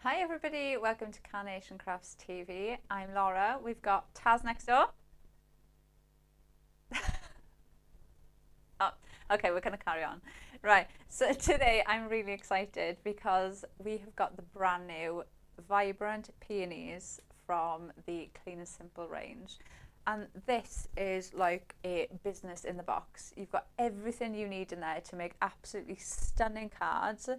Hi everybody, welcome to Carnation Crafts TV. I'm Laura. We've got Taz next door. Oh, okay, we're going to carry on. Right, so today I'm really excited because we have got the brand new Vibrant Peonies from the Clean and Simple range. And this is like a business in the box. You've got everything you need in there to make absolutely stunning cards.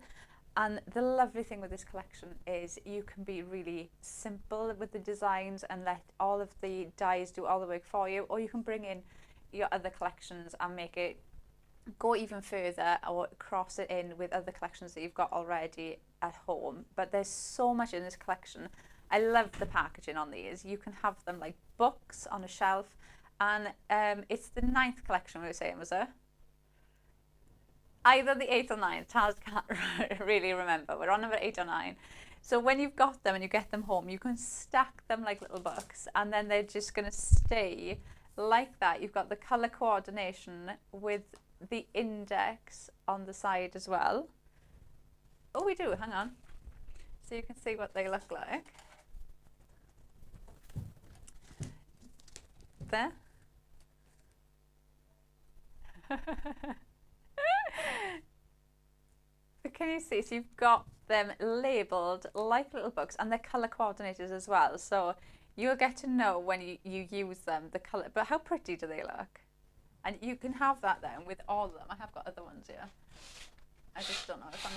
And the lovely thing with this collection is you can be really simple with the designs and let all of the dies do all the work for you, or you can bring in your other collections and make it go even further or cross it in with other collections that you've got already at home. But there's so much in this collection. I love the packaging on these. You can have them like books on a shelf, and it's the 9th collection we were saying, was it? Either the 8th or 9th. Taz can't really remember. We're on number 8 or 9. So when you've got them and you get them home, you can stack them like little books, and then they're just going to stay like that. You've got the colour coordination with the index on the side as well. Oh, we do. Hang on. So you can see what they look like. There. Can you see? So you've got them labelled like little books, and they're colour coordinated as well. So you'll get to know when you use them the colour. But how pretty do they look? And you can have that then with all of them. I have got other ones here. I just don't know if I'm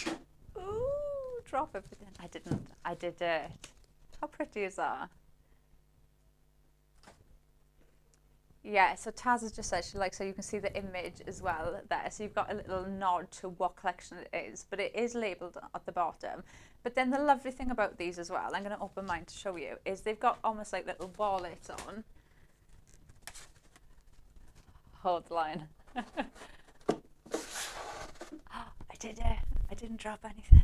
going to... Ooh, drop everything. I didn't. I did it. How pretty is that? Yeah, so Taz has just said she likes so you can see the image as well there. So you've got a little nod to what collection it is, but it is labelled at the bottom. But then the lovely thing about these as well, I'm going to open mine to show you, is they've got almost like little wallets on. Hold the line. Oh, I did it. I didn't drop anything.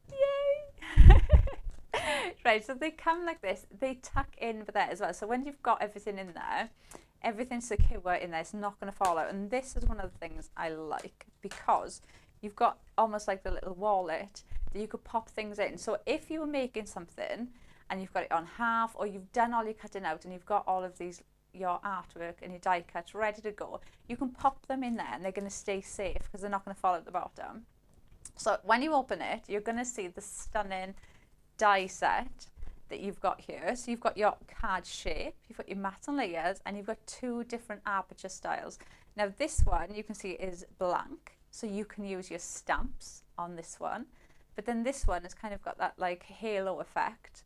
Yay! Right, so they come like this. They tuck in there as well. So when you've got everything in there, everything's secure in there. It's not going to fall out. And this is one of the things I like because you've got almost like the little wallet that you could pop things in. So if you were making something and you've got it on half, or you've done all your cutting out and you've got all of these, your artwork and your die cuts ready to go, you can pop them in there and they're going to stay safe because they're not going to fall at the bottom. So when you open it, you're going to see the stunning die set that you've got here. So you've got your card shape, you've got your mats and layers, and you've got 2 different aperture styles. Now this one you can see is blank, so you can use your stamps on this one. But then this one has kind of got that like halo effect,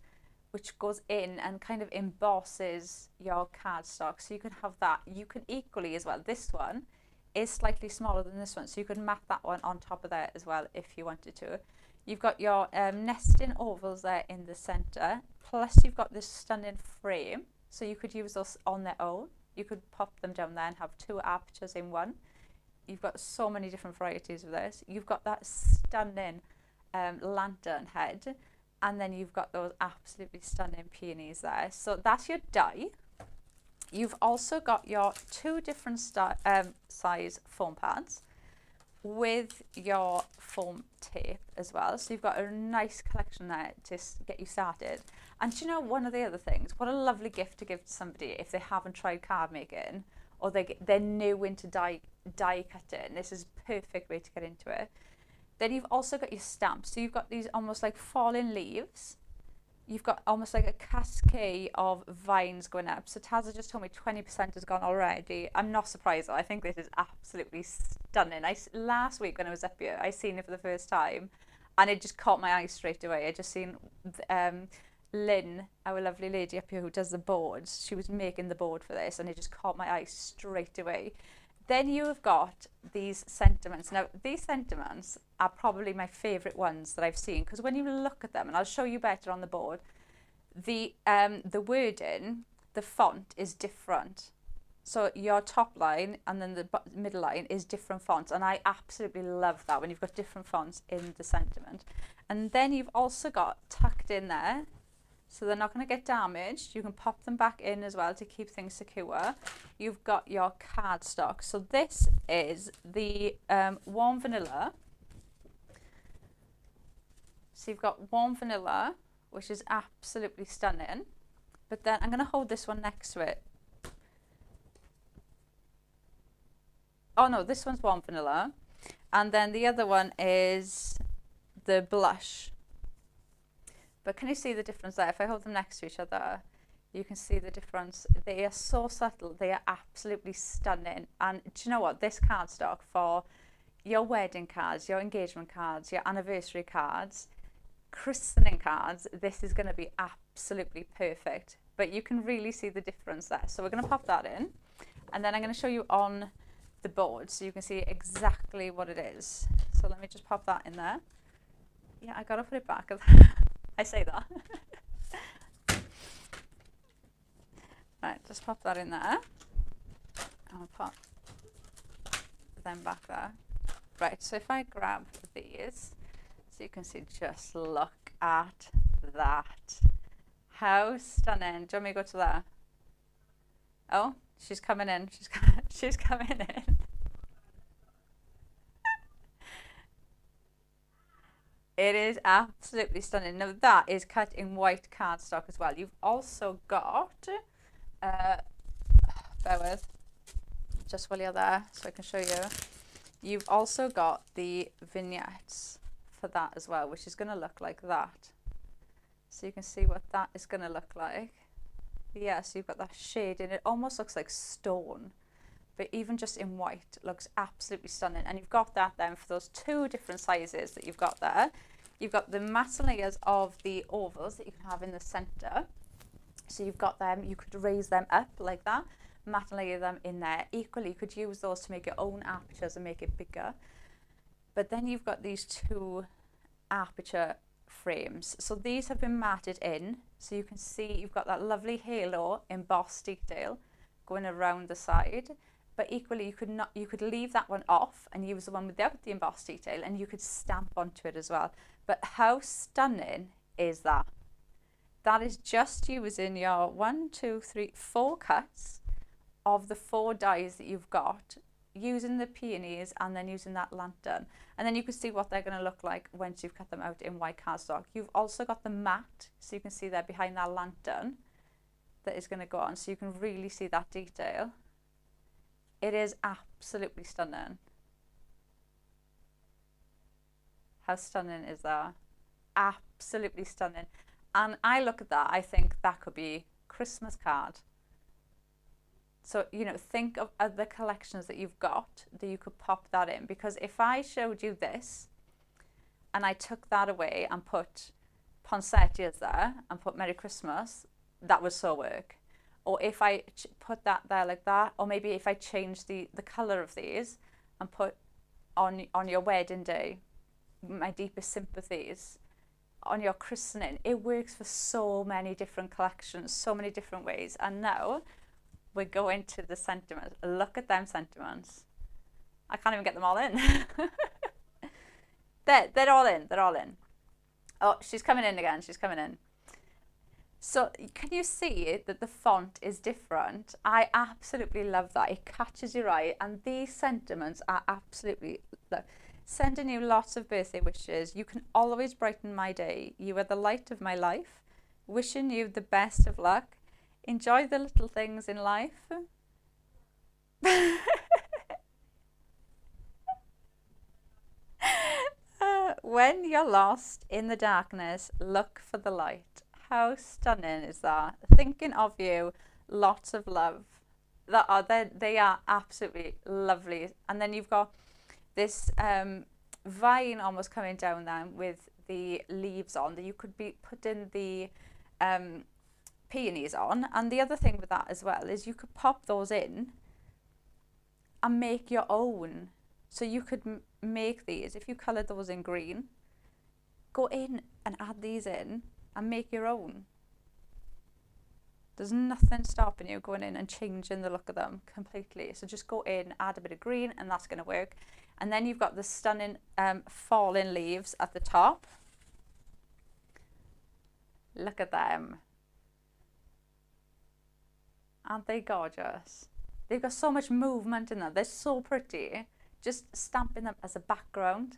which goes in and kind of embosses your cardstock. So you can have that. You can equally as well. This one is slightly smaller than this one, so you could map that one on top of there as well if you wanted to. You've got your nesting ovals there in the centre, plus you've got this stunning frame, so you could use those on their own. You could pop them down there and have 2 apertures in one. You've got so many different varieties of this. You've got that stunning lantern head, and then you've got those absolutely stunning peonies there. So that's your die. You've also got your 2 different size foam pads with your foam tape as well. So you've got a nice collection there to get you started. And do you know, one of the other things, what a lovely gift to give to somebody if they haven't tried card making, or they're new into die cutting. This is a perfect way to get into it. Then you've also got your stamps. So you've got these almost like falling leaves. You've got almost like a cascade of vines going up. So Taz just told me 20% has gone already. I'm not surprised though. I think this is absolutely stunning. Last week when I was up here, I seen it for the first time and it just caught my eye straight away. I just seen Lynn, our lovely lady up here who does the boards. She was making the board for this and it just caught my eye straight away. Then you have got these sentiments. Now, these sentiments are probably my favourite ones that I've seen, because when you look at them, and I'll show you better on the board, the wording, the font is different. So your top line and then the middle line is different fonts, and I absolutely love that when you've got different fonts in the sentiment. And then you've also got tucked in there, so they're not going to get damaged. You can pop them back in as well to keep things secure. You've got your cardstock. So this is the warm vanilla. So you've got warm vanilla, which is absolutely stunning. But then I'm going to hold this one next to it. Oh no, this one's warm vanilla. And then the other one is the blush. But can you see the difference there? If I hold them next to each other, you can see the difference. They are so subtle. They are absolutely stunning. And do you know what? This cardstock for your wedding cards, your engagement cards, your anniversary cards, christening cards, this is going to be absolutely perfect. But you can really see the difference there. So we're going to pop that in. And then I'm going to show you on the board so you can see exactly what it is. So let me just pop that in there. Yeah, I got to put it back. I say that. Right, just pop that in there. I'll pop them back there. Right, so if I grab these, so you can see, just look at that. How stunning. Do you want me to go to there? Oh, she's coming in. She's coming in. It is absolutely stunning. Now that is cut in white cardstock as well. You've also got, bear with, just while you're there so I can show you. You've also got the vignettes for that as well, which is going to look like that. So you can see what that is going to look like. Yeah, so you've got that shade and it almost looks like stone. But even just in white, it looks absolutely stunning. And you've got that then for those two different sizes that you've got there. You've got the matte layers of the ovals that you can have in the center. So you've got them, you could raise them up like that, matte layer them in there. Equally, you could use those to make your own apertures and make it bigger. But then you've got these two aperture frames. So these have been matted in. So you can see you've got that lovely halo embossed detail going around the side. But equally, you could leave that one off and use the one without the embossed detail, and you could stamp onto it as well. But how stunning is that? That is just using your 4 cuts of the 4 dies that you've got, using the peonies and then using that lantern. And then you can see what they're going to look like once you've cut them out in white cardstock. You've also got the matte, so you can see there behind that lantern that is going to go on, so you can really see that detail. It is absolutely stunning. How stunning is that? Absolutely stunning. And I look at that, I think that could be Christmas card. So, you know, think of other collections that you've got that you could pop that in. Because if I showed you this and I took that away and put poinsettias there and put Merry Christmas, that would so work. Or if I put that there like that, or maybe if I change the colour of these and put on your wedding day, my deepest sympathies, on your christening, it works for so many different collections, so many different ways. And now we're going to the sentiments. Look at them sentiments. I can't even get them all in. They're all in. They're all in. Oh, she's coming in again. She's coming in. So can you see that the font is different? I absolutely love that. It catches your eye, and these sentiments are absolutely, look, sending you lots of birthday wishes. You can always brighten my day. You are the light of my life. Wishing you the best of luck. Enjoy the little things in life. When you're lost in the darkness, look for the light. How stunning is that? Thinking of you, lots of love. They are absolutely lovely. And then you've got this vine almost coming down there with the leaves on that you could be putting the peonies on. And the other thing with that as well is you could pop those in and make your own. So you could make these, if you coloured those in green, go in and add these in and make your own. There's nothing stopping you going in and changing the look of them completely. So just go in, add a bit of green, and that's going to work. And then you've got the stunning falling leaves at the top. Look at them. Aren't they gorgeous? They've got so much movement in them. They're so pretty. Just stamping them as a background.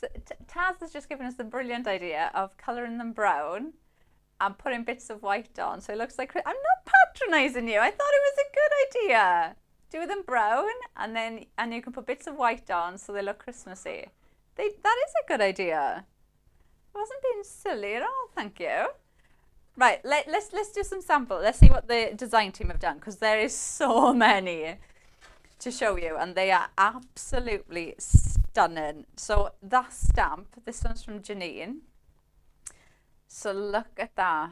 So Taz has just given us the brilliant idea of colouring them brown and putting bits of white on, so it looks like... I'm not patronising you. I thought it was a good idea. Do them brown, and you can put bits of white on so they look Christmassy. That is a good idea. I wasn't being silly at all, thank you. Right, let's do some samples. Let's see what the design team have done, because there is so many to show you, and they are absolutely stunning. So that stamp, this one's from Janine. So look at that.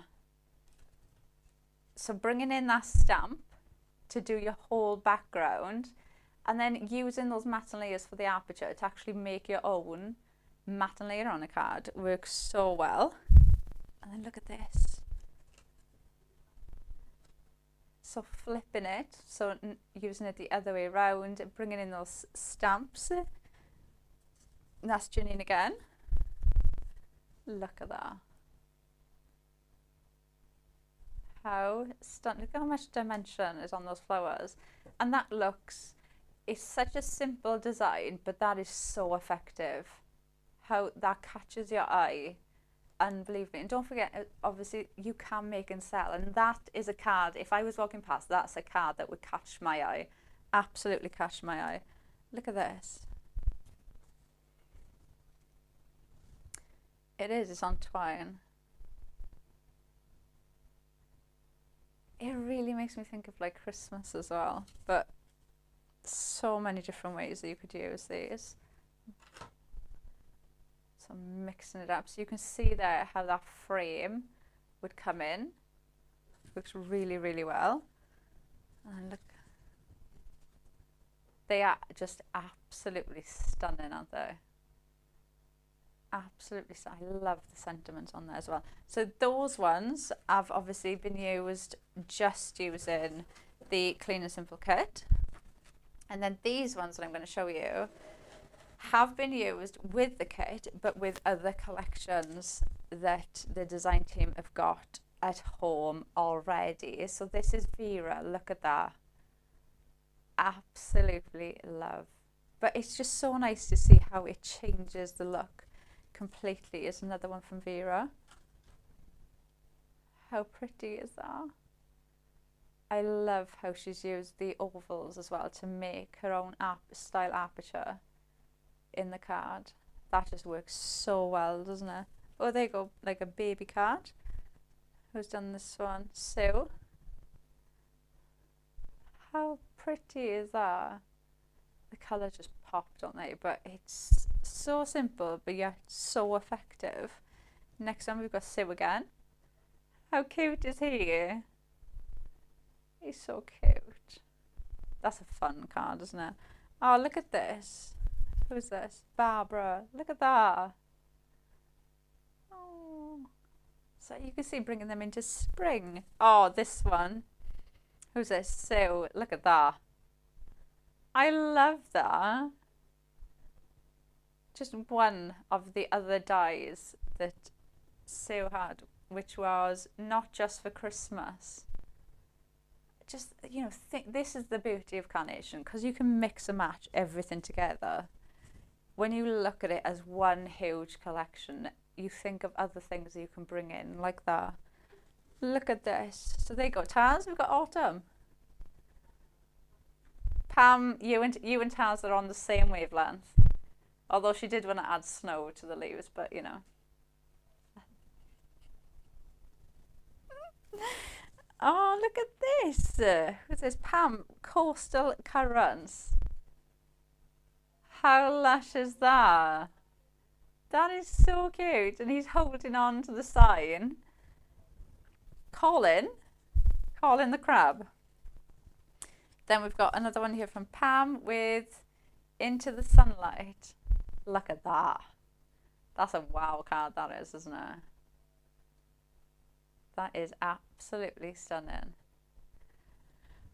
So bringing in that stamp to do your whole background, and then using those matte layers for the aperture to actually make your own matte layer on a card works so well. And then look at this. So flipping it, so using it the other way around, bringing in those stamps. And that's Janine again. Look at that. How stunning. Look how much dimension is on those flowers. And that looks, it's such a simple design, but that is so effective. How that catches your eye. And believe me, and don't forget, obviously you can make and sell, and that is a card, if I was walking past, that's a card that would catch my eye. Absolutely catch my eye. Look at this. It's on twine. It really makes me think of like Christmas as well, but so many different ways that you could use these. So I'm mixing it up, so you can see there how that frame would come in. Looks really, really well. And look, they are just absolutely stunning, aren't they? Absolutely stunning. I love the sentiments on there as well. So those ones have obviously been used just using the Clean and Simple kit. And then these ones that I'm going to show you have been used with the kit, but with other collections that the design team have got at home already. So this is Vera. Look at that. Absolutely love. But it's just so nice to see how it changes the look completely. Is another one from Vera. How pretty is that? I love how she's used the ovals as well to make her own style aperture in the card. That just works so well, doesn't it? Oh, there you go, like a baby card. Who's done this one? Sue. How pretty is that? The colour just popped on there, but it's so simple but yet so effective. Next one we've got Sue again. How cute is he? He's so cute. That's a fun card, isn't it? Oh, look at this. Who's this? Barbara. Look at that. Oh. So you can see bringing them into spring. Oh, this one. Who's this? Sue. Look at that. I love that. Just one of the other dies that Sue had, which was not just for Christmas. Just, you know, this is the beauty of Carnation, because you can mix and match everything together. When you look at it as one huge collection, you think of other things that you can bring in, like that. Look at this. So there you go, Taz, we've got autumn. Pam, you and Taz are on the same wavelength. Although she did want to add snow to the leaves, but you know. Oh, look at this. Who's this? Pam, Coastal Currents. How lush is that? That is so cute. And he's holding on to the sign. Colin the crab. Then we've got another one here from Pam with Into the Sunlight. Look at that. That's a wow card, that is, isn't it? That is absolutely stunning.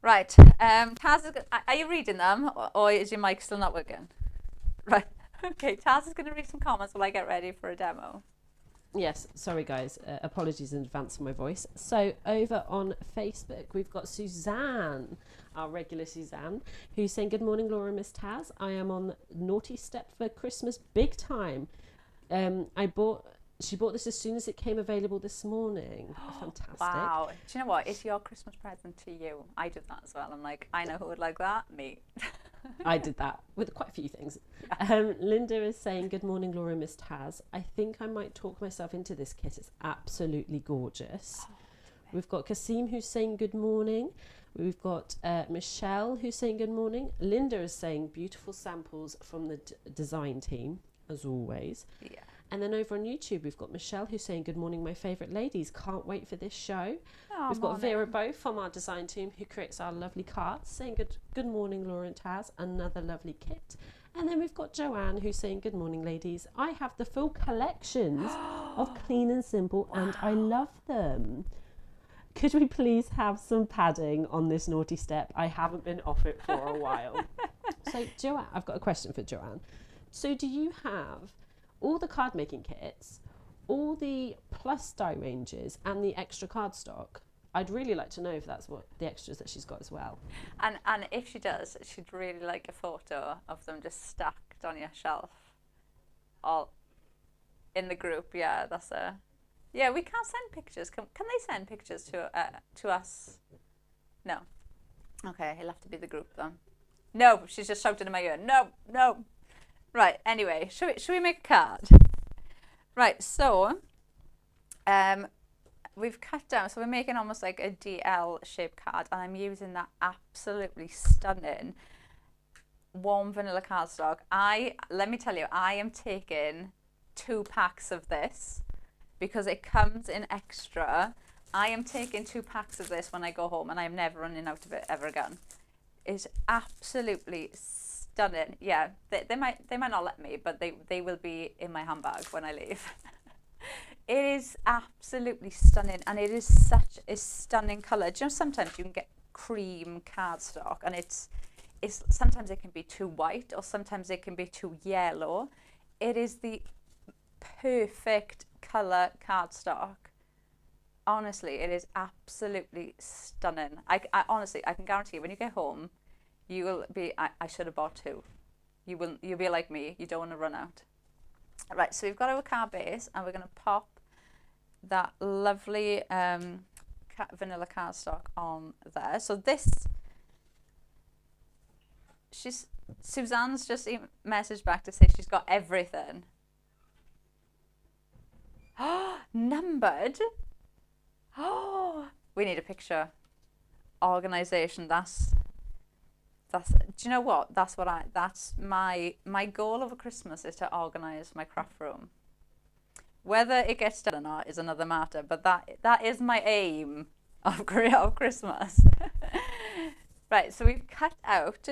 Right, Taz is are you reading them, or is your mic still not working? Right, okay, Taz is going to read some comments while I get ready for a demo. Yes, sorry guys, apologies in advance for my voice. So over on Facebook, we've got Suzanne, our regular Suzanne, who's saying, good morning, Laura and Miss Taz. I am on naughty step for Christmas big time. She bought this as soon as it came available this morning. Fantastic. Wow. Do you know what? It's your Christmas present to you. I did that as well. I'm like, I know who would like that. Me. I did that with quite a few things. Linda is saying, good morning, Laura and Miss Taz. I think I might talk myself into this kit. It's absolutely gorgeous. We've got Kasim who's saying good morning. We've got Michelle who's saying good morning. Linda is saying beautiful samples from the design team, as always. Yeah. And then over on YouTube, we've got Michelle who's saying, good morning, my favourite ladies. Can't wait for this show. Oh, we've got Vera Bow from our design team who creates our lovely cards, saying good morning, Laura and Taz. Another lovely kit. And then we've got Joanne who's saying, good morning, ladies. I have the full collections of Clean and Simple, and I love them. Could we please have some padding on this naughty step? I haven't been off it for a while. So, Joanne, I've got a question for Joanne. So do you have all the card making kits, all the plus die ranges, and the extra cardstock? I'd really like to know if that's what the extras that she's got as well. And if she does, she'd really like a photo of them just stacked on your shelf, all in the group. Yeah, that's a. Yeah, we can't send pictures. Can they send pictures to us? No. Okay, he'll have to be the group then. No, she's just shouted in my ear. No, no. Right. Anyway, should we make a card? Right. So, we've cut down. So we're making almost like a DL shaped card, and I'm using that absolutely stunning warm vanilla cardstock. Let me tell you, I am taking 2 packs of this because it comes in extra. I am taking 2 packs of this when I go home, and I'm never running out of it ever again. It's absolutely stunning. Yeah, they might not let me, but they will be in my handbag when I leave. It is absolutely stunning, and it is such a stunning colour. Do you know, sometimes you can get cream cardstock, and it's sometimes it can be too white, or sometimes it can be too yellow. It is the perfect colour cardstock. Honestly, it is absolutely stunning. I honestly, I can guarantee you, when you get home, you will be, I should have bought 2. You'll be like me, you don't want to run out. Right, so we've got our card base, and we're going to pop that lovely vanilla cardstock on there. So this, Suzanne's just messaged back to say she's got everything. Oh, numbered. Oh, we need a picture. Organisation. That's. Do you know what? That's my goal over Christmas is to organise my craft room. Whether it gets done or not is another matter, but that is my aim of Christmas. Right, so we've cut out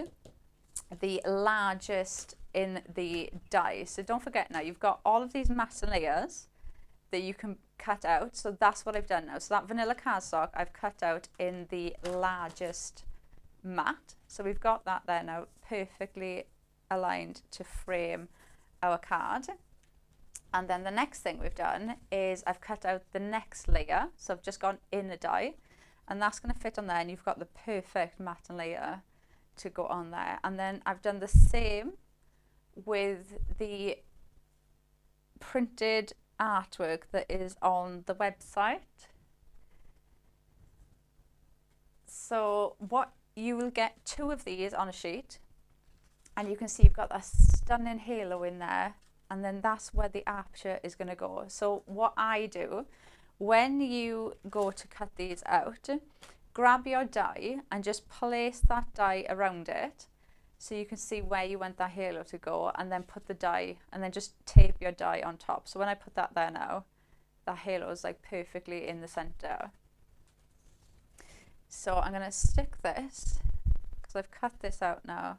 the largest in the die. So don't forget now, you've got all of these matte layers that you can cut out. So that's what I've done now. So that vanilla cardstock I've cut out in the largest matte. So we've got that there now, perfectly aligned to frame our card. And then the next thing we've done is I've cut out the next layer. So I've just gone in the die, and that's going to fit on there, and you've got the perfect matte layer to go on there. And then I've done the same with the printed artwork that is on the website. So what you will get 2 of these on a sheet, and you can see you've got that stunning halo in there, and then that's where the aperture is going to go. So what I do, when you go to cut these out, grab your die and just place that die around it so you can see where you want that halo to go, and then put the die, and then just tape your die on top. So when I put that there now, that halo is like perfectly in the center. So I'm going to stick this, because I've cut this out now,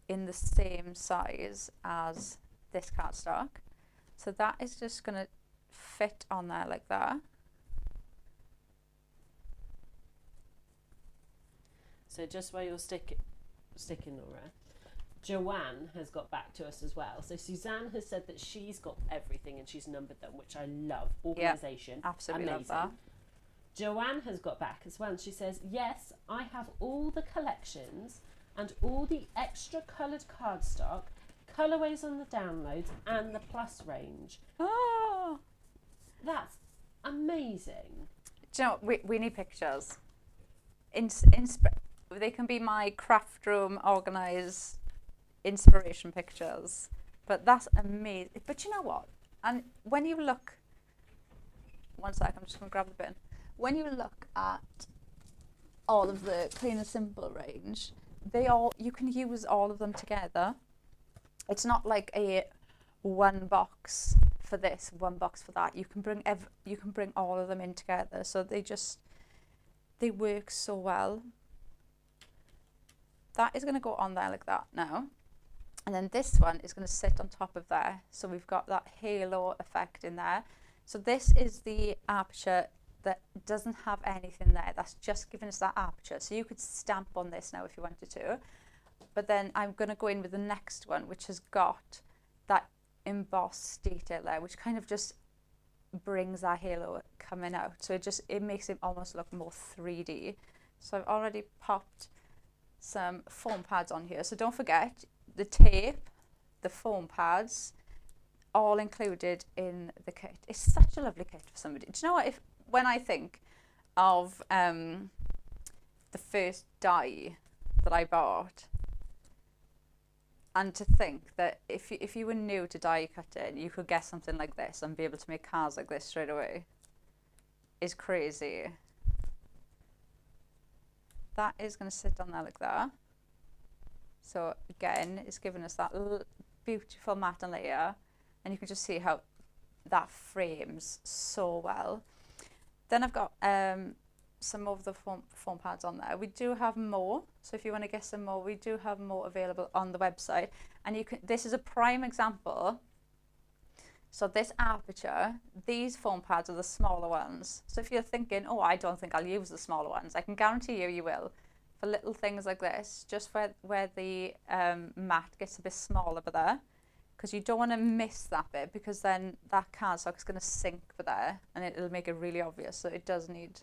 in the same size as this cardstock. So that is just going to fit on there like that. So just where you're sticking, Laura, Joanne has got back to us as well. So Suzanne has said that she's got everything and she's numbered them, which I love. Organisation. Absolutely amazing. love that. Joanne has got back as well, and she says, yes, I have all the collections and all the extra coloured cardstock, colourways on the downloads, and the plus range. Oh, That's amazing. do you know what? We need pictures. They can be my craft room organised inspiration pictures, but that's amazing. But you know what? And when you look, one sec, I'm just going to grab the bin. When you look at all of the Clean and Simple range, you can use all of them together. It's not like a one box for this, one box for that. You can bring all of them in together, so they work so well. That is going to go on there like that now, and then this one is going to sit on top of there, so we've got that halo effect in there. So this is the aperture that doesn't have anything there, that's just giving us that aperture. So you could stamp on this now if you wanted to, but then I'm going to go in with the next one, which has got that embossed detail there, which kind of just brings that halo coming out, so it makes it almost look more 3D. So I've already popped some foam pads on here, so don't forget the tape, the foam pads, all included in the kit. It's such a lovely kit for somebody. Do you know what, when I think of the first die that I bought, and to think that if you were new to die cutting, you could get something like this and be able to make cards like this straight away, is crazy. That is going to sit on there like that. So again, it's giving us that beautiful matte layer, and you can just see how that frames so well. Then I've got some of the foam pads on there. We do have more, so if you want to get some more, we do have more available on the website. And this is a prime example. So this aperture, these foam pads are the smaller ones. So if you're thinking, oh, I don't think I'll use the smaller ones, I can guarantee you will. For little things like this, just where the mat gets a bit smaller for there, because you don't want to miss that bit, because then that cardstock is going to sink for there and it'll make it really obvious. So it does need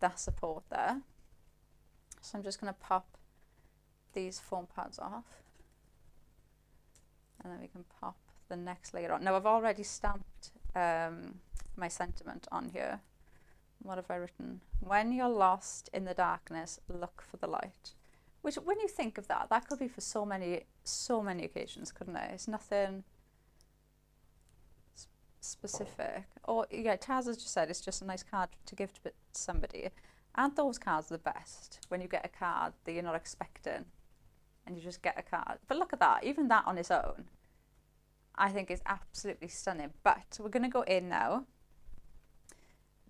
that support there. So I'm just going to pop these foam pads off, and then we can pop the next layer on. Now I've already stamped my sentiment on here. What have I written? When you're lost in the darkness, look for the light. Which, when you think of that, that could be for so many occasions, couldn't it? It's nothing specific. Or, yeah, Taz has just said it's just a nice card to give to somebody. Aren't those cards the best? When you get a card that you're not expecting, and you just get a card. But look at that, even that on its own, I think is absolutely stunning. But we're going to go in now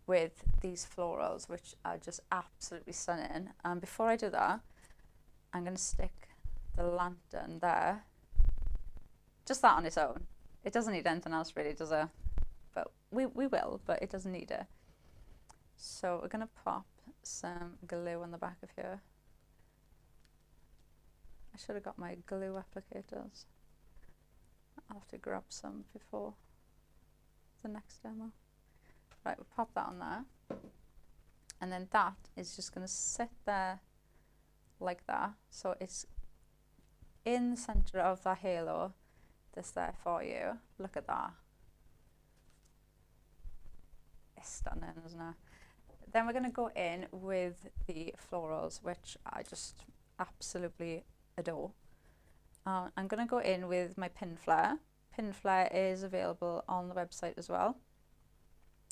with these florals, which are just absolutely stunning. And before I do that, I'm going to stick the lantern there. Just that on its own. It doesn't need anything else really, does it? But we will, but it doesn't need it. So we're going to pop some glue on the back of here. I should have got my glue applicators. I'll have to grab some before the next demo. Right, we'll pop that on there. And then that is just going to sit there like that. So it's in the centre of that halo that's there for you. Look at that. It's stunning, isn't it? Then we're going to go in with the florals, which I just absolutely adore. I'm going to go in with my pin flare. Pin flare is available on the website as well.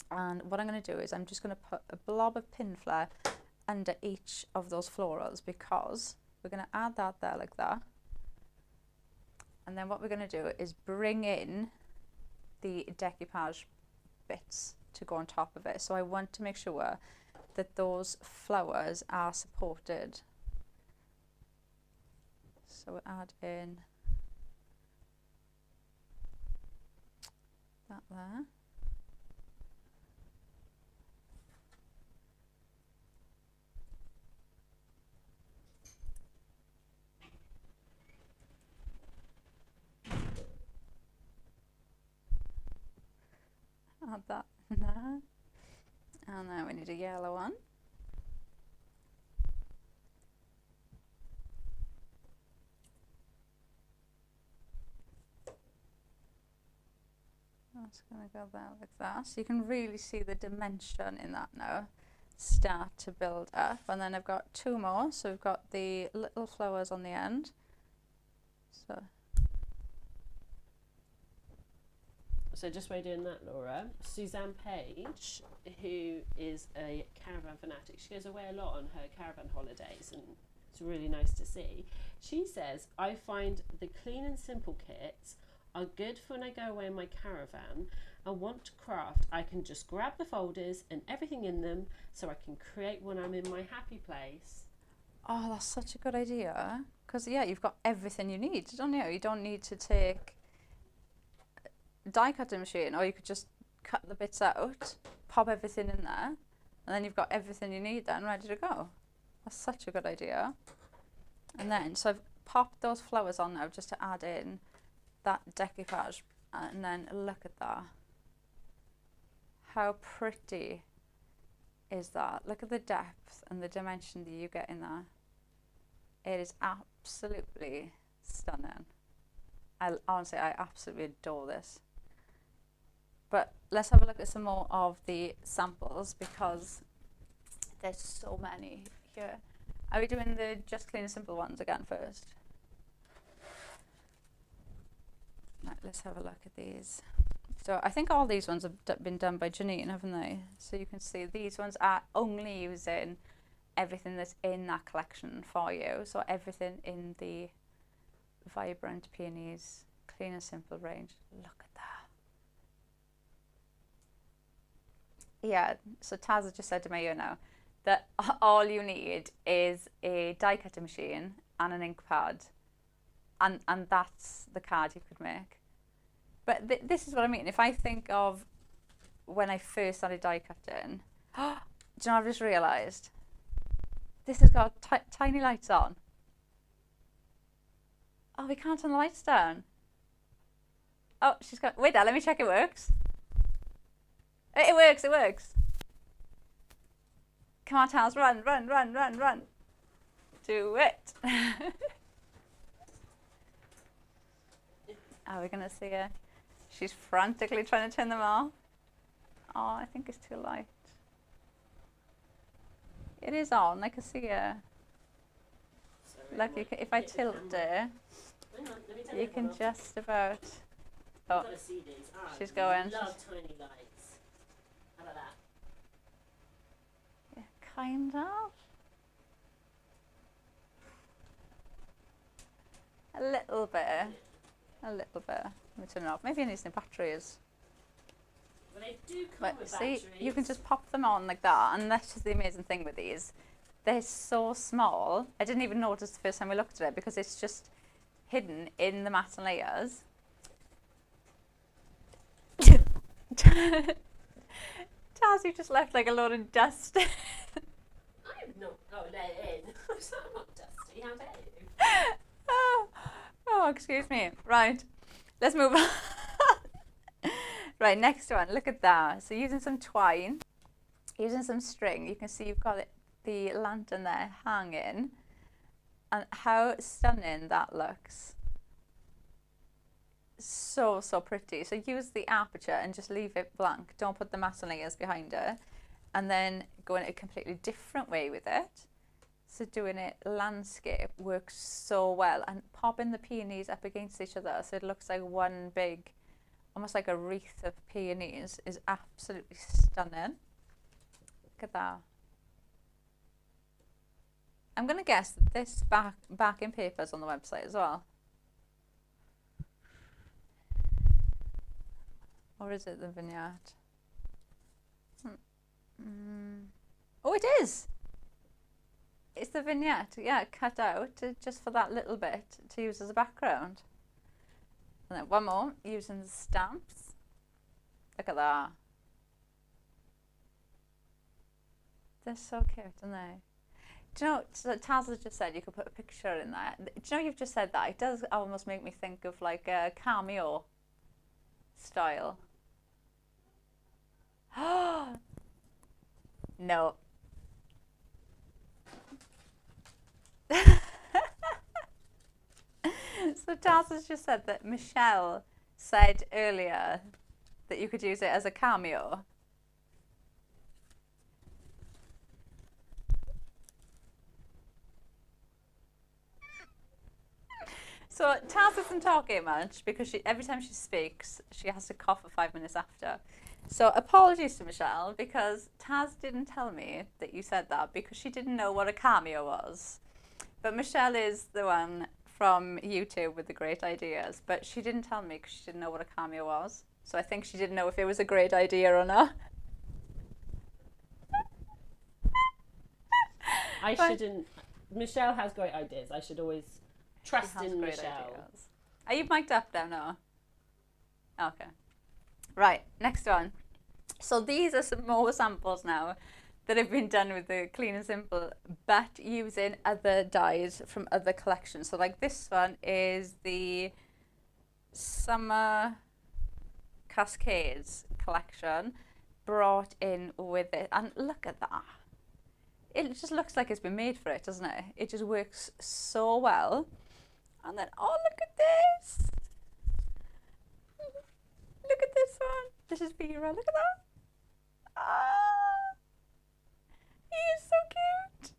And what I'm going to do is I'm just going to put a blob of pin flare under each of those florals, because we're going to add that there like that. And then what we're going to do is bring in the decoupage bits to go on top of it. So I want to make sure that those flowers are supported. So we'll add in that there. add that in there. And then we need a yellow one. That's going to go there like that. So you can really see the dimension in that now start to build up. And then I've got two more. So we've got the little flowers on the end. So just while you're doing that, Laura, Suzanne Page, who is a caravan fanatic, she goes away a lot on her caravan holidays and it's really nice to see. She says, I find the clean and simple kits are good for when I go away in my caravan and want to craft. I can just grab the folders and everything in them so I can create when I'm in my happy place. Oh, that's such a good idea. Because, yeah, you've got everything you need, don't you? You don't need to take die cutting machine, or you could just cut the bits out, pop everything in there, and then you've got everything you need then ready to go. That's such a good idea. And then, so I've popped those flowers on now just to add in that decoupage, and then look at that. How pretty is that? Look at the depth and the dimension that you get in there. It is absolutely stunning. Honestly, I absolutely adore this. But let's have a look at some more of the samples because there's so many here. Are we doing the just clean and simple ones again first? Right, let's have a look at these. So I think all these ones have been done by Janine, haven't they? So you can see these ones are only using everything that's in that collection for you. So everything in the Vibrant Peonies Clean and Simple range. Look at that. Yeah, so Taz has just said to me, you know, that all you need is a die cutting machine and an ink pad, and that's the card you could make. But this is what I mean. If I think of when I first started die cutting, do you know what I've just realised? This has got tiny lights on. Oh, we can't turn the lights down. Oh, she's got. Wait there, let me check it works. It works, it works. Come on, Taz, run, run, run, run, run. Do it. Are we going to see her? She's frantically trying to turn them off. Oh, I think it's too light. It is on, I can see her. Look, you can, if I tilt her, you can just about. Oh, she's going. Love tiny lights. How about that? Yeah, kind of. A little bit. A little bit. Let me turn it off. Maybe it needs new batteries. Well, they do come with see, batteries. you can just pop them on like that, and that's just the amazing thing with these. They're so small. I didn't even notice the first time we looked at it because it's just hidden in the mats and layers. Taz, you just left like a load of dust. I'm not. Oh, let it in. I'm not dusty. How dare you? Oh, excuse me. Right, let's move on. Right, next one. Look at that. So using some twine, using some string, you can see you've got the lantern there hanging, and how stunning that looks. So pretty. So use the aperture and just leave it blank. Don't put the matte layers behind it, and then go in a completely different way with it. So doing it landscape works so well, and popping the peonies up against each other so it looks like one big, almost like a wreath of peonies, is absolutely stunning. Look at that. I'm going to guess that this backing paper is on the website as well. Or is it the vignette? Oh, it is! It's the vignette, yeah, cut out just for that little bit to use as a background. And then one more, using the stamps. Look at that. They're so cute, aren't they? Do you know, so Taz has just said you could put a picture in there. Do you know, you've just said that? It does almost make me think of like a cameo style. No. So Taz has just said that Michelle said earlier that you could use it as a cameo. So Taz isn't talking much because every time she speaks, she has to cough for 5 minutes after. So apologies to Michelle because Taz didn't tell me that you said that because she didn't know what a cameo was. But Michelle is the one from YouTube with the great ideas, but she didn't tell me because she didn't know what a cameo was. So I think she didn't know if it was a great idea or not. I shouldn't. Michelle has great ideas. I should always trust in Michelle. Ideas. Are you mic'd up now? No. Okay. Right, next one. So these are some more samples now that have been done with the Clean and Simple, but using other dyes from other collections. So like this one is the Summer Cascades collection brought in with it. And look at that. It just looks like it's been made for it, doesn't it? It just works so well. And then, oh, look at this. Look at this one. This is Vera. Look at that. Ah, he is so cute.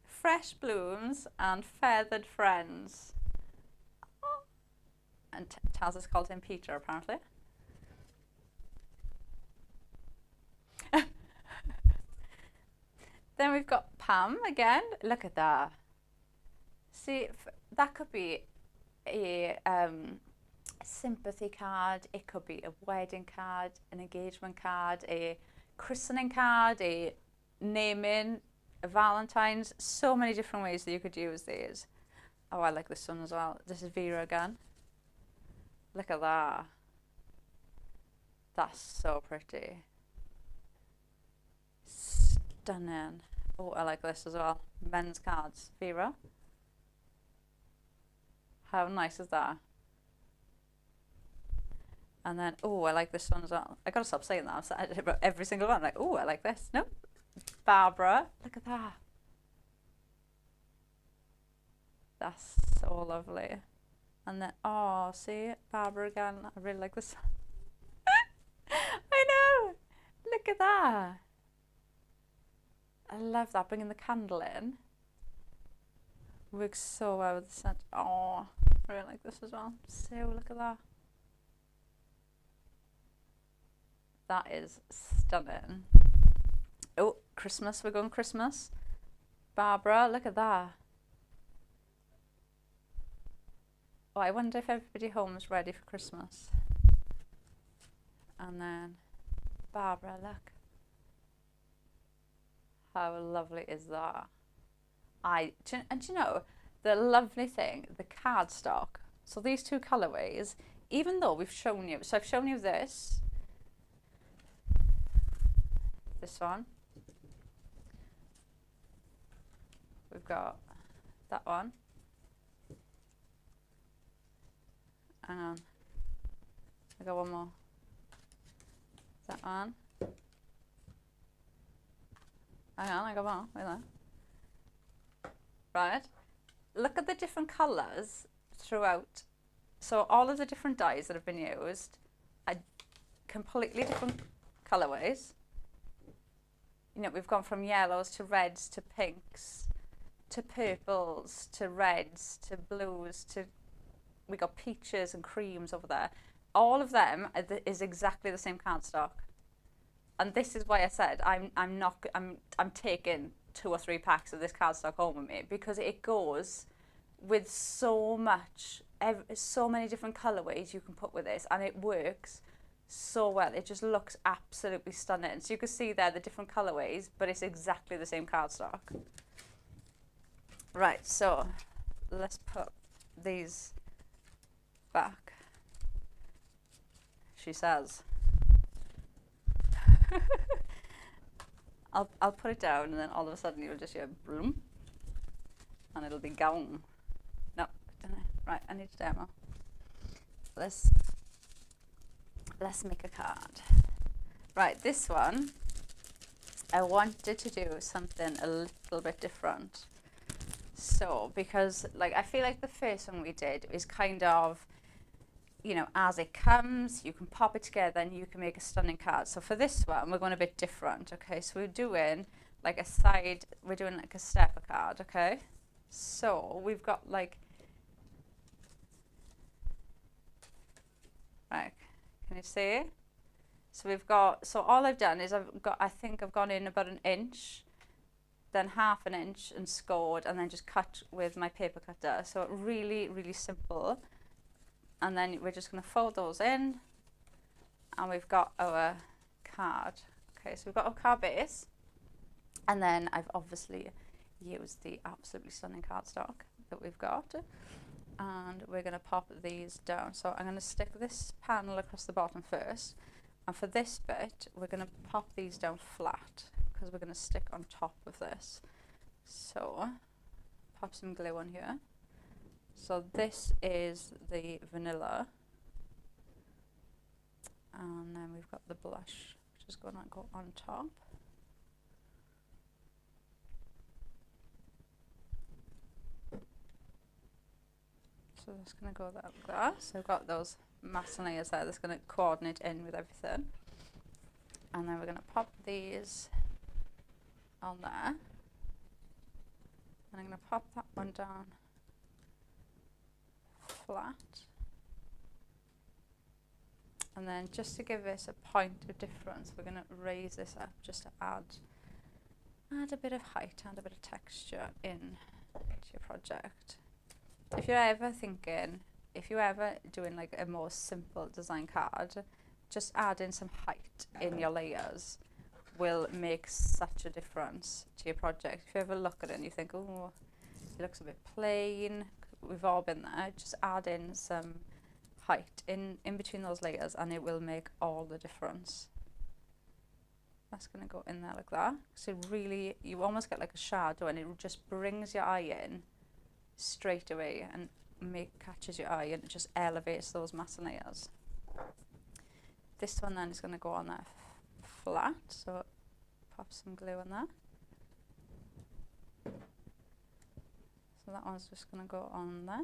Fresh Blooms and Feathered Friends. Oh. And Taz has called him Peter, apparently. Then we've got Pam again. Look at that. See, that could be a sympathy card. It could be a wedding card, an engagement card, a christening card, a naming, a Valentine's. So many different ways that you could use these. Oh, I like this one as well. This is Vera again. Look at that. That's so pretty. Stunning. Oh, I like this as well. Men's cards. Vera. How nice is that? And then, oh, I like this one as well. I gotta stop saying that. I'm saying about every single one. Like, oh, I like this. Nope. Barbara. Look at that. That's so lovely. And then, oh, see, Barbara again. I really like this. I know. Look at that. I love that. Bringing the candle in. Works so well with the scent. Oh, I really like this as well. So, look at that. That is stunning. Oh, Christmas. We're going Christmas. Barbara, look at that. Oh, I wonder if everybody home is ready for Christmas. And then Barbara, look. How lovely is that? And you know, the lovely thing, the cardstock. So these two colorways, even though we've shown you, so I've shown you this one. We've got that one. Hang on. I got one more. That one. Hang on, I got one. Wait there. Right. Look at the different colours throughout. So all of the different dyes that have been used are completely different colourways. You know, we've gone from yellows to reds to pinks to purples to reds to blues to, we got peaches and creams over there. All of them is exactly the same cardstock. And this is why I said I'm taking 2 or 3 packs of this cardstock home with me, because it goes with so much, so many different colorways you can put with this, and it works so well. It just looks absolutely stunning. So you can see there the different colorways, but it's exactly the same cardstock. Right, so let's put these back. She says. I'll put it down, and then all of a sudden you'll just hear bloom, and it'll be gone. No, right, I need a demo. Let's make a card. Right, this one, I wanted to do something a little bit different. So, because like I feel like the first one we did is kind of, you know, as it comes, you can pop it together and you can make a stunning card. So for this one, we're going a bit different. Okay, so we're doing like we're doing like a stepper card. Okay, so we've got like, right, can you see? So we've got, so all I've done is I think I've gone in about an inch, then half an inch and scored, and then just cut with my paper cutter. So really, really simple. And then we're just going to fold those in, and we've got our card. Okay, so we've got our card base, and then I've obviously used the absolutely stunning cardstock that we've got, and we're going to pop these down. So I'm going to stick this panel across the bottom first, and for this bit we're going to pop these down flat because we're going to stick on top of this. So pop some glue on here. So this is the vanilla, and then we've got the blush, which is going to go on top. So that's going to go like that. So I've got those matte layers there that's going to coordinate in with everything. And then we're going to pop these on there. And I'm going to pop that one down flat. And then just to give this a point of difference, we're going to raise this up just to add a bit of height and a bit of texture in to your project. If you're ever doing like a more simple design card, just adding some height in your layers will make such a difference to your project. If you ever look at it and you think, oh, it looks a bit plain, we've all been there, just add in some height in between those layers and it will make all the difference. That's going to go in there like that. So really, you almost get like a shadow, and it just brings your eye in straight away and catches your eye, and it just elevates those matte layers. This one then is going to go on there flat, so pop some glue on there. So that one's just going to go on there,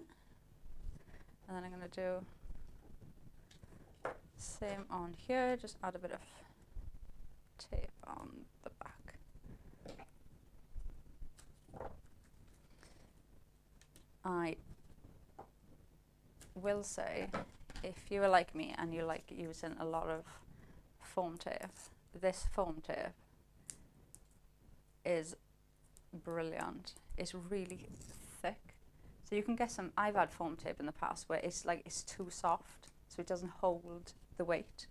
and then I'm going to do same on here, just add a bit of tape on the back. I will say, if you are like me and you like using a lot of foam tape, this foam tape is brilliant. It's really thick. So you can get some, I've had foam tape in the past where it's like it's too soft, so it doesn't hold the weight.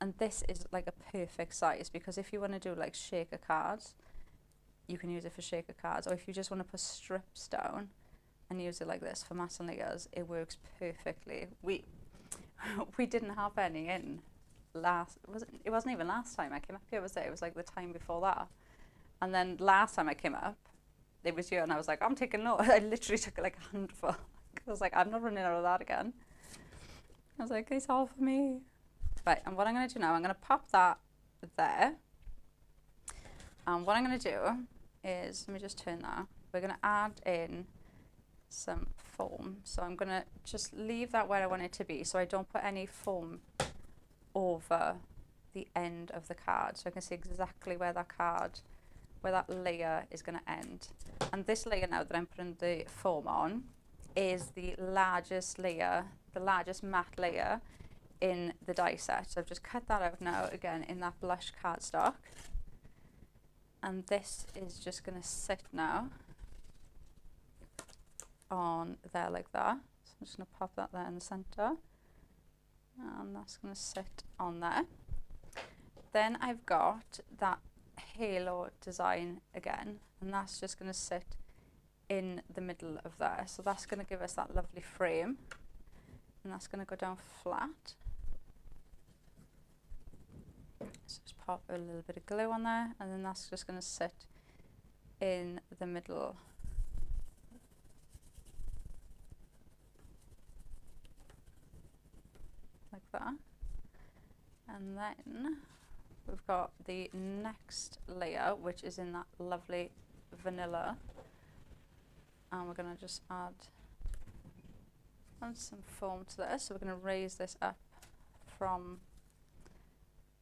And this is like a perfect size, because if you want to do like shaker cards, you can use it for shaker cards, or if you just want to put strips down and use it like this for matte layers, it works perfectly. We didn't have any in it wasn't even last time I came up here, was it? It was like the time before that. And then last time I came up, it was you, and I was like, I'm taking note. I literally took like a handful. I was like, I'm not running out of that again. I was like, it's all for me. Right, and what I'm going to do now, I'm going to pop that there. And what I'm going to do is, let me just turn that. We're going to add in some foam. So I'm going to just leave that where I want it to be, so I don't put any foam over the end of the card. So I can see exactly where that layer is going to end. And this layer now that I'm putting the foam on is the largest layer, the largest matte layer in the die set. So I've just cut that out now, again in that blush cardstock, and this is just going to sit now on there like that. So I'm just going to pop that there in the center, and that's going to sit on there. Then I've got that halo design again, and that's just going to sit in the middle of there. So that's going to give us that lovely frame, and that's going to go down flat. So just pop a little bit of glue on there, and then that's just going to sit in the middle. Like that. And then we've got the next layer, which is in that lovely vanilla, and we're going to just add some foam to this. So we're going to raise this up from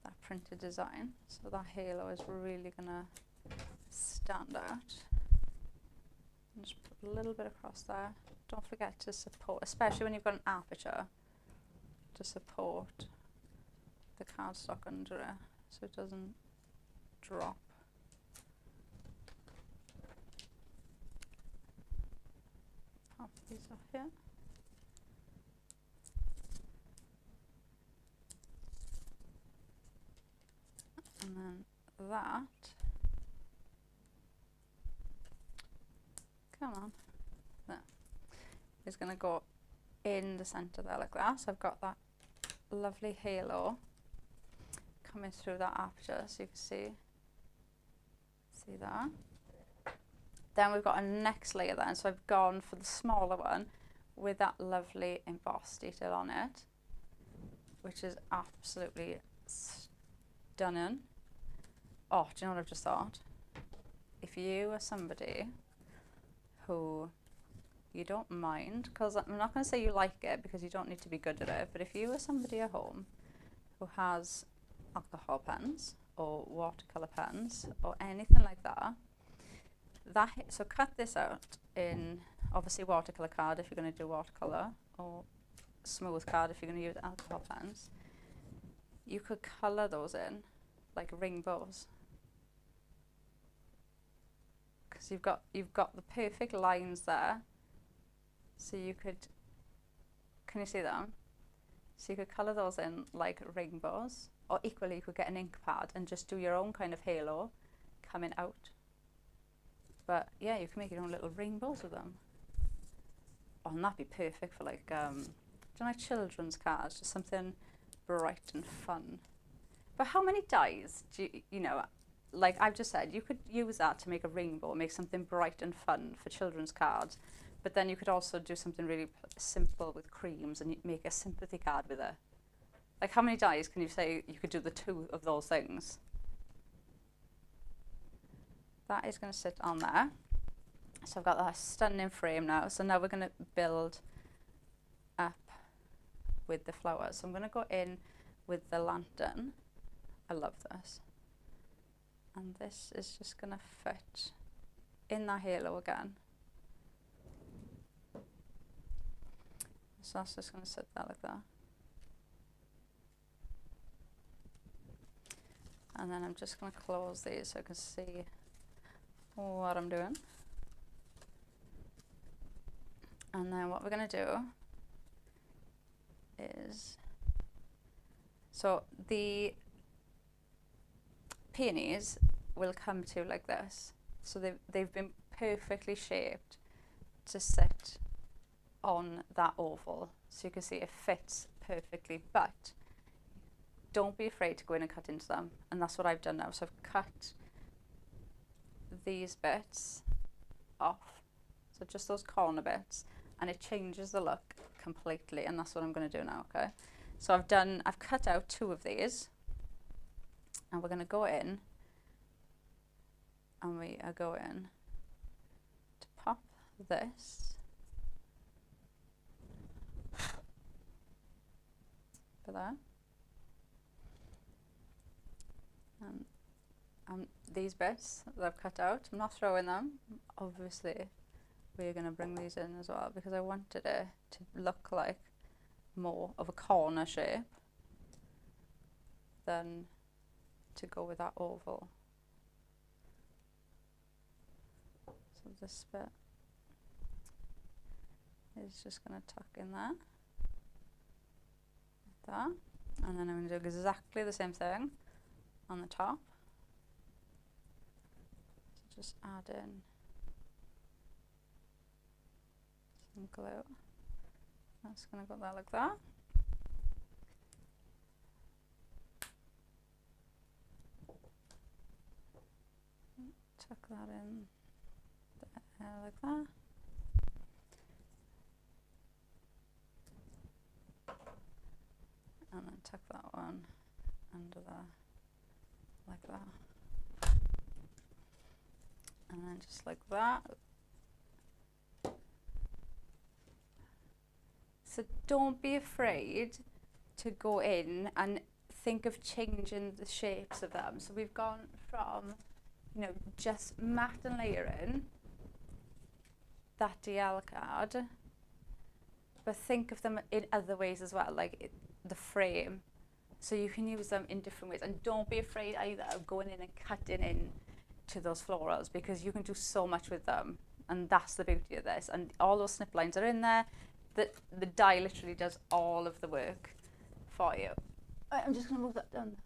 that printed design, so that halo is really going to stand out. And just put a little bit across there. Don't forget to support, especially when you've got an aperture, to support the cardstock under it so it doesn't drop. Pop these off here. And then that, come on, there, is going to go in the centre there like that. So I've got that lovely halo coming through that aperture, so you can see that. Then we've got a next layer then, so I've gone for the smaller one with that lovely embossed detail on it, which is absolutely stunning. Oh, do you know what I've just thought? If you are somebody who you don't mind, because I'm not going to say you like it because you don't need to be good at it, but if you are somebody at home who has alcohol pens or watercolour pens or anything like that, so cut this out in obviously watercolour card if you're going to do watercolour, or smooth card if you're going to use alcohol pens. You could colour those in like rainbows, because you've got the perfect lines there. So you could, can you see them? So you could colour those in like rainbows, or equally you could get an ink pad and just do your own kind of halo coming out. But yeah, you can make your own little rainbows with them. Oh, and that'd be perfect for like, do you know, like children's cards, just something bright and fun. But how many dyes do you know, like I've just said, you could use that to make a rainbow, make something bright and fun for children's cards. But then you could also do something really simple with creams and make a sympathy card with it. Like how many dyes can you say you could do the two of those things? That is going to sit on there. So I've got that stunning frame now. So now we're going to build up with the flowers. So I'm going to go in with the lantern. I love this. And this is just going to fit in that halo again. So that's just going to sit there like that. And then I'm just going to close these so I can see what I'm doing. And then what we're going to do is, so the peonies will come to like this. So they've been perfectly shaped to sit on that oval. So you can see it fits perfectly, but don't be afraid to go in and cut into them. And that's what I've done now. So I've cut these bits off, so just those corner bits, and it changes the look completely, and that's what I'm going to do now. Okay, so I've cut out two of these, and we're going to go in, and we are going to pop this for there, and these bits that I've cut out, I'm not throwing them. Obviously we're going to bring these in as well, because I wanted it to look like more of a corner shape than to go with that oval. So this bit is just going to tuck in there, like that, and then I'm going to do exactly the same thing on the top. So just add in some glue. That's going to go there like that. Tuck that in there like that. And then tuck that one under there like that. And then just like that. So don't be afraid to go in and think of changing the shapes of them. So we've gone from, you know, just matte and layering that DL card, but think of them in other ways as well, like the frame. So you can use them in different ways, and don't be afraid either of going in and cutting in to those florals, because you can do so much with them, and that's the beauty of this. And all those snip lines are in there. The die literally does all of the work for you. I'm just going to move that down.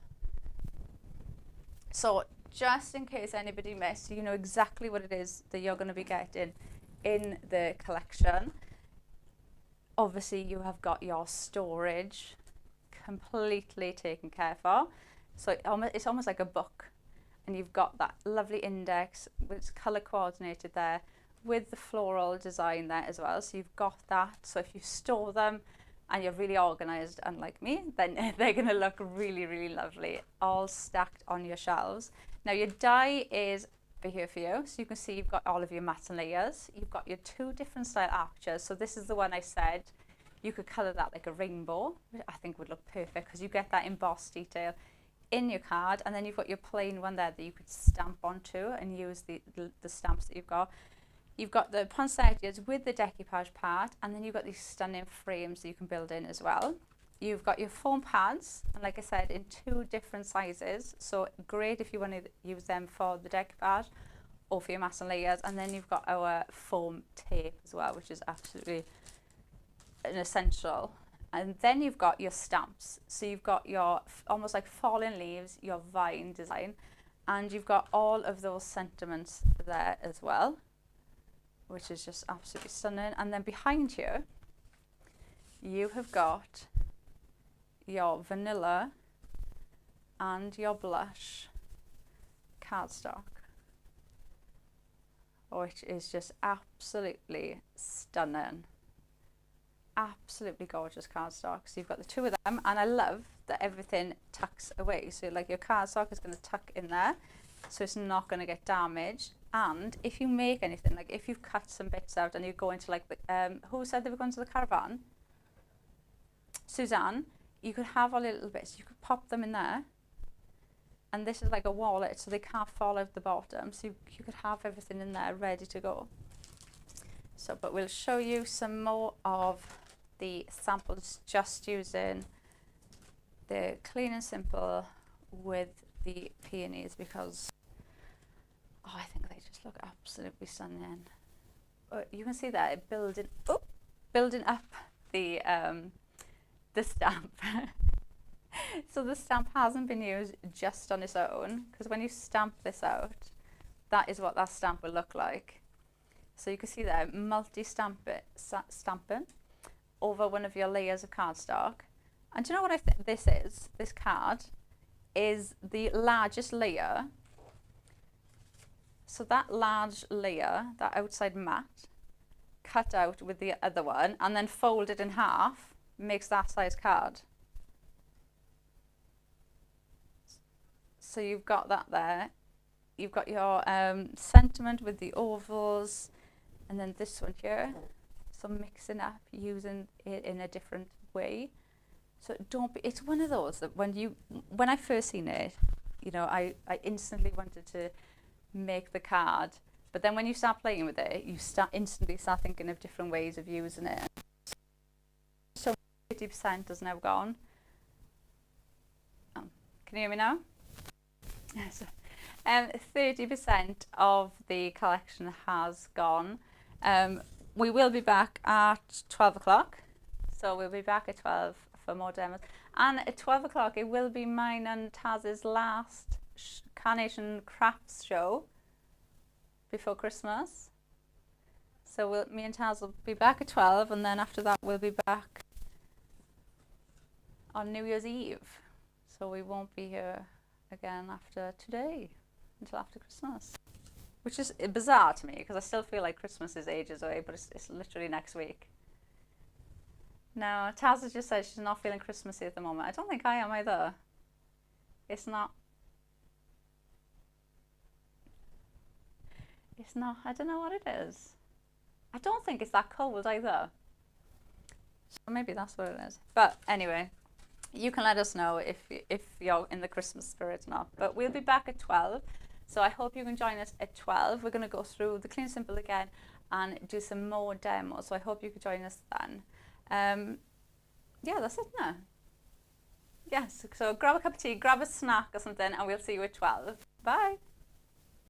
So just in case anybody missed, you know exactly what it is that you're going to be getting in the collection. Obviously you have got your storage completely taken care for. So it's almost like a book, and you've got that lovely index with colour coordinated there, with the floral design there as well. So you've got that. So if you store them and you're really organised, unlike me, then they're going to look really, really lovely, all stacked on your shelves. Now your die is here for you. So you can see you've got all of your matte and layers. You've got your 2 different style arches. So this is the one I said you could colour that like a rainbow, which I think would look perfect, because you get that embossed detail in your card. And then you've got your plain one there that you could stamp onto and use the stamps that you've got. You've got the poinsettias with the decoupage part, and then you've got these stunning frames that you can build in as well. You've got your foam pads, and like I said, in 2 different sizes. So great if you want to use them for the decoupage or for your matte and layers. And then you've got our foam tape as well, which is absolutely an essential. And then you've got your stamps. So you've got your almost like fallen leaves, your vine design, and you've got all of those sentiments there as well, which is just absolutely stunning. And then behind you, you have got your vanilla and your blush cardstock, which is just absolutely stunning. Absolutely gorgeous cardstock. So you've got the 2 of them, and I love that everything tucks away. So like your cardstock is going to tuck in there, so it's not going to get damaged. And if you make anything, like if you've cut some bits out and you go into like the, who said they were going to the caravan? Suzanne. You could have all the little bits, you could pop them in there. And this is like a wallet, so they can't fall out the bottom. So you could have everything in there ready to go. So, but we'll show you some more of the samples just using the Clean and Simple with the peonies, because I think they just look absolutely stunning. You can see that building up the stamp. So the stamp hasn't been used just on its own, because when you stamp this out, that is what that stamp will look like. So you can see there, stamping over one of your layers of cardstock. And do you know what I think this is? This card is the largest layer. So that large layer, that outside mat, cut out with the other one and then folded in half, makes that size card. So you've got that there. You've got your sentiment with the ovals, and then this one here. So mixing up, using it in a different way. So don't be, it's one of those that when I first seen it, you know, I instantly wanted to make the card, but then when you start playing with it, you instantly start thinking of different ways of using it. So 80% has now gone. Can you hear me now? Yes. 30% of the collection has gone. We will be back at 12 o'clock. So we'll be back at 12 for more demos. And at 12 o'clock, it will be mine and Taz's last Carnation Crafts show before Christmas. So me and Taz will be back at 12, and then after that we'll be back on New Year's Eve. So we won't be here again after today until after Christmas, which is bizarre to me because I still feel like Christmas is ages away, but it's literally next week. Now, Taz has just said she's not feeling Christmassy at the moment. I don't think I am either. It's not It's not, I don't know what it is. I don't think it's that cold either. So maybe that's what it is. But anyway, you can let us know if you're in the Christmas spirit or not. But we'll be back at 12. So I hope you can join us at 12. We're going to go through the Clean Simple again and do some more demos. So I hope you can join us then. Yeah, that's it now. Yes, so grab a cup of tea, grab a snack or something, and we'll see you at 12. Bye.